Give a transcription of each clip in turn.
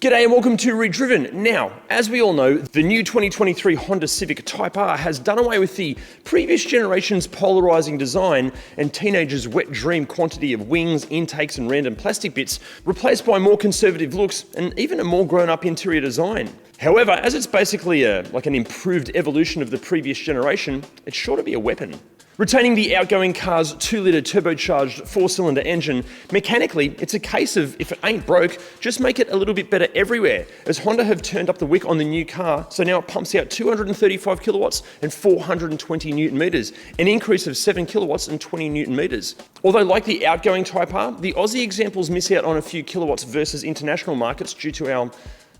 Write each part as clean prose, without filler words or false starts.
G'day and welcome to ReDriven. Now, as we all know, the new 2023 Honda Civic Type R has done away with the previous generation's polarizing design and teenagers' wet dream quantity of wings, intakes and random plastic bits, replaced by more conservative looks and even a more grown-up interior design. However, as it's basically like an improved evolution of the previous generation, it's sure to be a weapon. Retaining the outgoing car's 2-litre turbocharged 4-cylinder engine, mechanically, it's a case of if it ain't broke, just make it a little bit better everywhere, as Honda have turned up the wick on the new car, so now it pumps out 235 kilowatts and 420 newton meters, an increase of 7 kilowatts and 20 newton meters. Although like the outgoing Type R, the Aussie examples miss out on a few kilowatts versus international markets due to our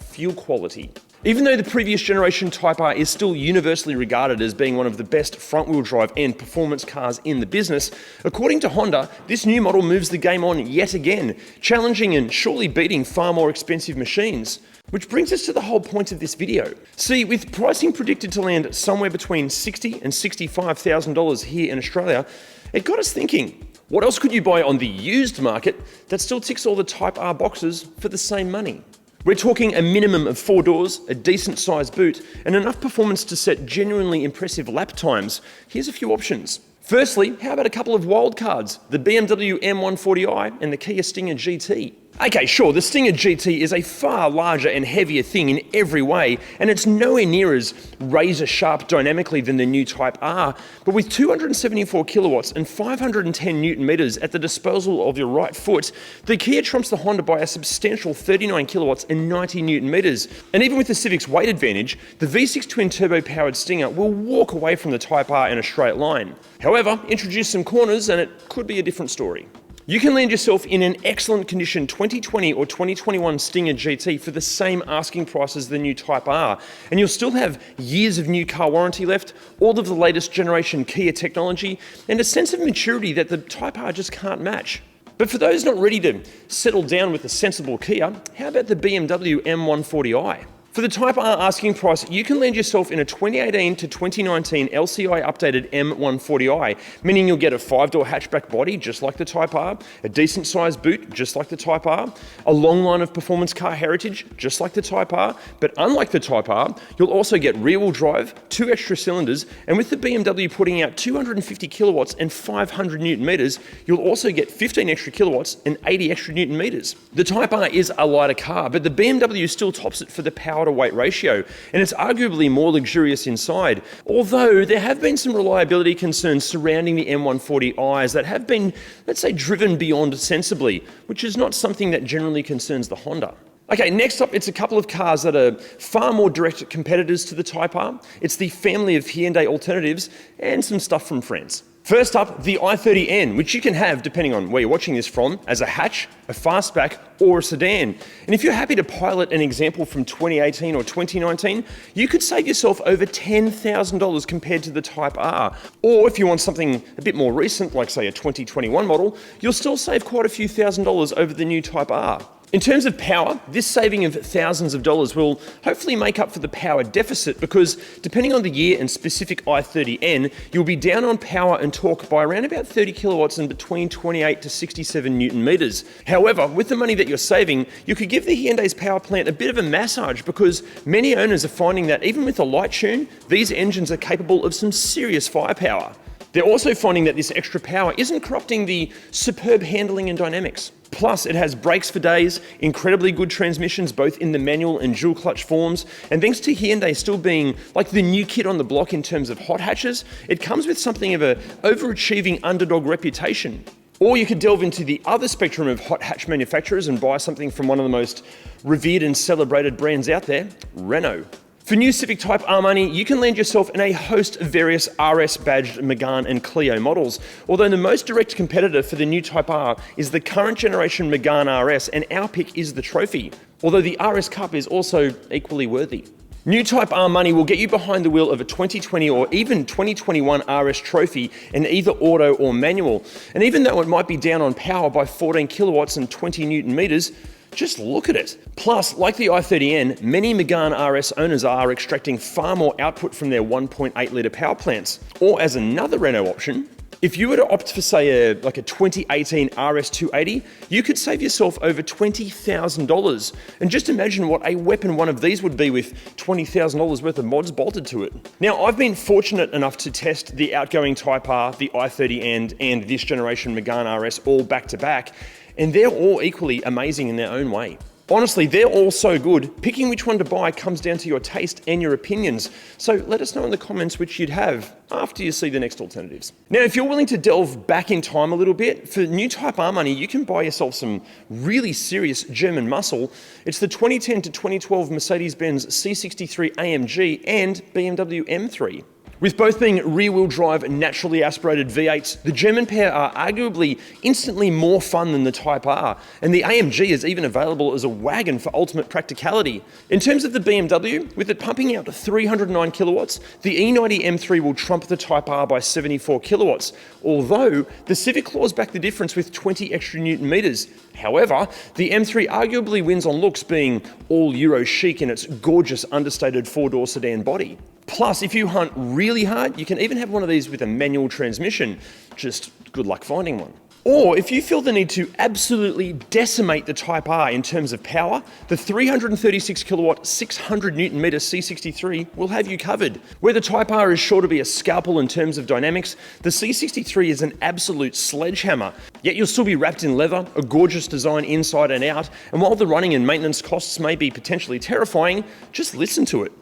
fuel quality. Even though the previous generation Type R is still universally regarded as being one of the best front-wheel drive and performance cars in the business, according to Honda, this new model moves the game on yet again, challenging and surely beating far more expensive machines. Which brings us to the whole point of this video. See, with pricing predicted to land somewhere between $60,000 and $65,000 here in Australia, it got us thinking, what else could you buy on the used market that still ticks all the Type R boxes for the same money? We're talking a minimum of 4 doors, a decent sized boot, and enough performance to set genuinely impressive lap times. Here's a few options. Firstly, how about a couple of wild cards? The BMW M140i and the Kia Stinger GT. Okay, sure, the Stinger GT is a far larger and heavier thing in every way, and it's nowhere near as razor sharp dynamically than the new Type R, but with 274 kilowatts and 510 newton meters at the disposal of your right foot, the Kia trumps the Honda by a substantial 39 kilowatts and 90 newton meters. And even with the Civic's weight advantage, the V6 twin-turbo powered Stinger will walk away from the Type R in a straight line. However, introduce some corners and it could be a different story. You can land yourself in an excellent condition 2020 or 2021 Stinger GT for the same asking price as the new Type R, and you'll still have years of new car warranty left, all of the latest generation Kia technology, and a sense of maturity that the Type R just can't match. But for those not ready to settle down with a sensible Kia, how about the BMW M140i? For the Type R asking price, you can land yourself in a 2018 to 2019 LCI updated M140i, meaning you'll get a 5-door hatchback body just like the Type R, a decent sized boot just like the Type R, a long line of performance car heritage just like the Type R, but unlike the Type R, you'll also get rear-wheel drive, 2 extra cylinders, and with the BMW putting out 250 kilowatts and 500 newton meters, you'll also get 15 extra kilowatts and 80 extra newton meters. The Type R is a lighter car, but the BMW still tops it for the power to weight ratio, and it's arguably more luxurious inside, although there have been some reliability concerns surrounding the M140i's that have been, let's say, driven beyond sensibly, which is not something that generally concerns the Honda. Okay, next up, it's a couple of cars that are far more direct competitors to the Type R. It's the family of Hyundai alternatives and some stuff from France. First up, the i30N, which you can have, depending on where you're watching this from, as a hatch, a fastback, or a sedan. And if you're happy to pilot an example from 2018 or 2019, you could save yourself over $10,000 compared to the Type R. Or if you want something a bit more recent, like say a 2021 model, you'll still save quite a few $1,000s over the new Type R. In terms of power, this saving of thousands of dollars will hopefully make up for the power deficit because depending on the year and specific i30N, you'll be down on power and torque by around about 30 kilowatts and between 28 to 67 newton meters. However, with the money that you're saving, you could give the Hyundai's power plant a bit of a massage because many owners are finding that even with a light tune, these engines are capable of some serious firepower. They're also finding that this extra power isn't corrupting the superb handling and dynamics. Plus, it has brakes for days, incredibly good transmissions both in the manual and dual clutch forms, and thanks to Hyundai still being like the new kid on the block in terms of hot hatches, it comes with something of an overachieving underdog reputation. Or you could delve into the other spectrum of hot hatch manufacturers and buy something from one of the most revered and celebrated brands out there, Renault. For new Civic Type R money, you can land yourself in a host of various RS-badged Megane and Clio models, although the most direct competitor for the new Type R is the current generation Megane RS, and our pick is the Trophy, although the RS Cup is also equally worthy. New Type R money will get you behind the wheel of a 2020 or even 2021 RS Trophy in either auto or manual, and even though it might be down on power by 14 kilowatts and 20 newton meters, just look at it. Plus, like the i30N, many Megane RS owners are extracting far more output from their 1.8 litre power plants. Or as another Renault option, If you were to opt for, say, like a 2018 RS 280, you could save yourself over $20,000. And just imagine what a weapon one of these would be with $20,000 worth of mods bolted to it. Now, I've been fortunate enough to test the outgoing Type R, the i30 and this generation Megane RS all back to back, and they're all equally amazing in their own way. Honestly, they're all so good. Picking which one to buy comes down to your taste and your opinions. So let us know in the comments which you'd have after you see the next alternatives. Now, if you're willing to delve back in time a little bit, for new Type R money, you can buy yourself some really serious German muscle. It's the 2010 to 2012 Mercedes-Benz C63 AMG and BMW M3. With both being rear-wheel drive naturally aspirated V8s, the German pair are arguably instantly more fun than the Type R, and the AMG is even available as a wagon for ultimate practicality. In terms of the BMW, with it pumping out 309 kilowatts, the E90 M3 will trump the Type R by 74 kilowatts, although the Civic claws back the difference with 20 extra Newton meters. However, the M3 arguably wins on looks, being all Euro chic in its gorgeous understated four-door sedan body. Plus, if you hunt really hard, you can even have one of these with a manual transmission. Just good luck finding one. Or if you feel the need to absolutely decimate the Type R in terms of power, the 336 kilowatt, 600 Newton meter C63 will have you covered. Where the Type R is sure to be a scalpel in terms of dynamics, the C63 is an absolute sledgehammer. Yet you'll still be wrapped in leather, a gorgeous design inside and out, and while the running and maintenance costs may be potentially terrifying, just listen to it.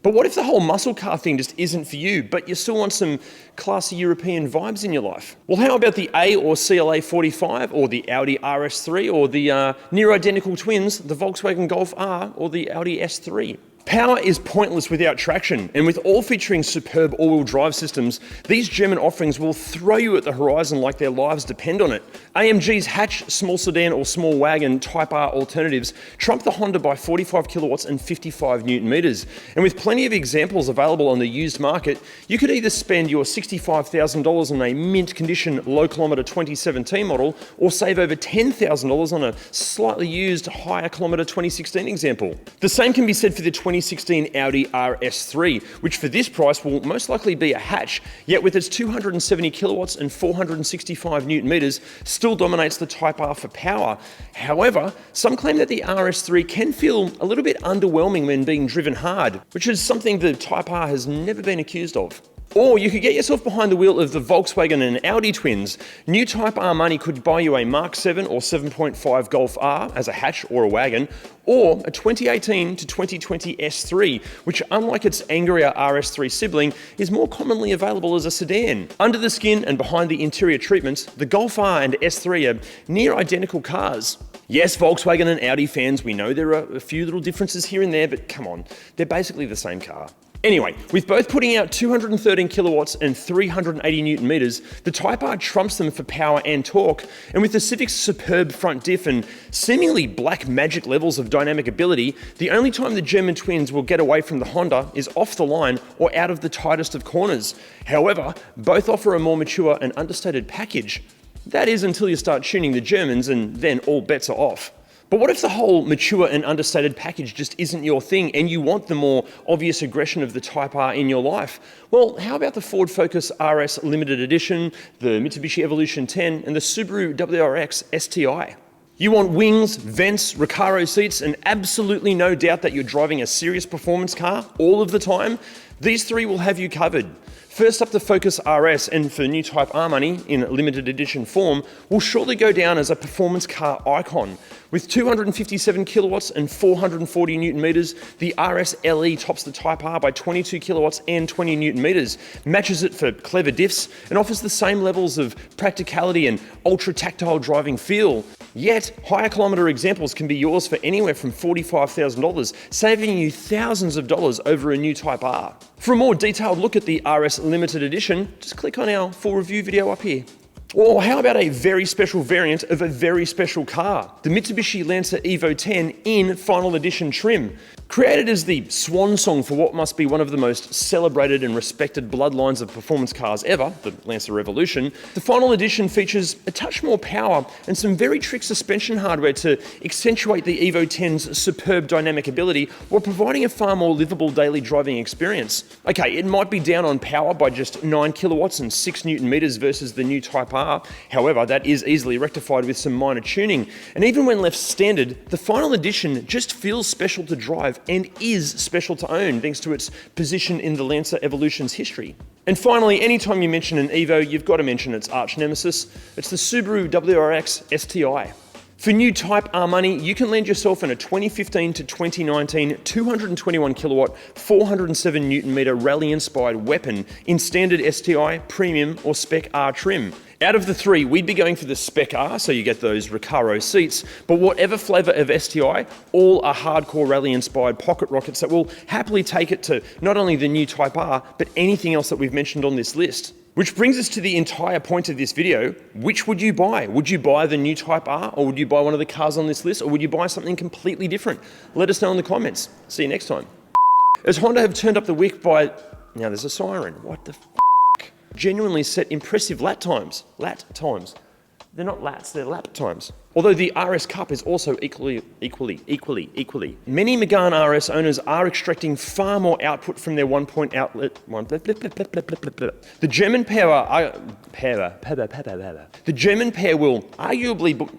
But what if the whole muscle car thing just isn't for you, but you still want some classy European vibes in your life? Well, how about the A or CLA 45, or the Audi RS3, or the near identical twins, the Volkswagen Golf R or the Audi S3? Power is pointless without traction, and with all featuring superb all-wheel drive systems, these German offerings will throw you at the horizon like their lives depend on it. AMG's hatch, small sedan or small wagon Type R alternatives trump the Honda by 45 kilowatts and 55 Newton meters. And with plenty of examples available on the used market, you could either spend your $65,000 on a mint condition low kilometre 2017 model, or save over $10,000 on a slightly used higher kilometre 2016 example. The same can be said for the 2016 Audi RS3, which for this price will most likely be a hatch, yet with its 270 kilowatts and 465 Newton meters, still dominates the Type R for power. However, some claim that the RS3 can feel a little bit underwhelming when being driven hard, which is something the Type R has never been accused of. Or you could get yourself behind the wheel of the Volkswagen and Audi twins. New Type R money could buy you a Mark 7 or 7.5 Golf R as a hatch or a wagon, or a 2018 to 2020 S3, which unlike its angrier RS3 sibling, is more commonly available as a sedan. Under the skin and behind the interior treatments, the Golf R and S3 are near identical cars. Yes, Volkswagen and Audi fans, we know there are a few little differences here and there, but come on, they're basically the same car. Anyway, with both putting out 213 kilowatts and 380 Newton meters, the Type R trumps them for power and torque, and with the Civic's superb front diff and seemingly black magic levels of dynamic ability, the only time the German twins will get away from the Honda is off the line or out of the tightest of corners. However, both offer a more mature and understated package. That is until you start tuning the Germans, and then all bets are off. But what if the whole mature and understated package just isn't your thing, and you want the more obvious aggression of the Type R in your life? Well, how about the Ford Focus RS Limited Edition, the Mitsubishi Evolution 10, and the Subaru WRX STI? You want wings, vents, Recaro seats, and absolutely no doubt that you're driving a serious performance car all of the time? These three will have you covered. First up, the Focus RS, and for new Type R money in limited edition form, will shortly go down as a performance car icon. With 257 kilowatts and 440 Newton meters, the RS LE tops the Type R by 22 kilowatts and 20 Newton meters, matches it for clever diffs, and offers the same levels of practicality and ultra tactile driving feel. Yet, higher kilometre examples can be yours for anywhere from $45,000, saving you thousands of dollars over a new Type R. For a more detailed look at the RS Limited Edition, just click on our full review video up here. Or how about a very special variant of a very special car, the Mitsubishi Lancer Evo 10 in final edition trim. Created as the swan song for what must be one of the most celebrated and respected bloodlines of performance cars ever, the Lancer Revolution, the final edition features a touch more power and some very trick suspension hardware to accentuate the Evo 10's superb dynamic ability while providing a far more livable daily driving experience. Okay, it might be down on power by just 9 kilowatts and 6 Newton meters versus the new Type R. However, that is easily rectified with some minor tuning. And even when left standard, the final edition just feels special to drive and is special to own thanks to its position in the Lancer Evolution's history. And finally, anytime you mention an Evo, you've got to mention its arch nemesis. It's the Subaru WRX STI. For new Type R money, you can land yourself in a 2015 to 2019 221 kilowatt, 407 Newton meter rally-inspired weapon in standard STI, premium or Spec R trim. Out of the three, we'd be going for the Spec R, so you get those Recaro seats, but whatever flavour of STI, all are hardcore rally-inspired pocket rockets that will happily take it to not only the new Type R, but anything else that we've mentioned on this list. Which brings us to the entire point of this video. Which would you buy? Would you buy the new Type R, or would you buy one of the cars on this list, or would you buy something completely different? Let us know in the comments. See you next time. As Honda have turned up the wick by... Now there's a siren. What the genuinely set impressive lap times. Lat times. They're not lats, they're lap times. Although the RS Cup is also equally. Many Megane RS owners are extracting far more output from their one-point outlet. The German pair will arguably...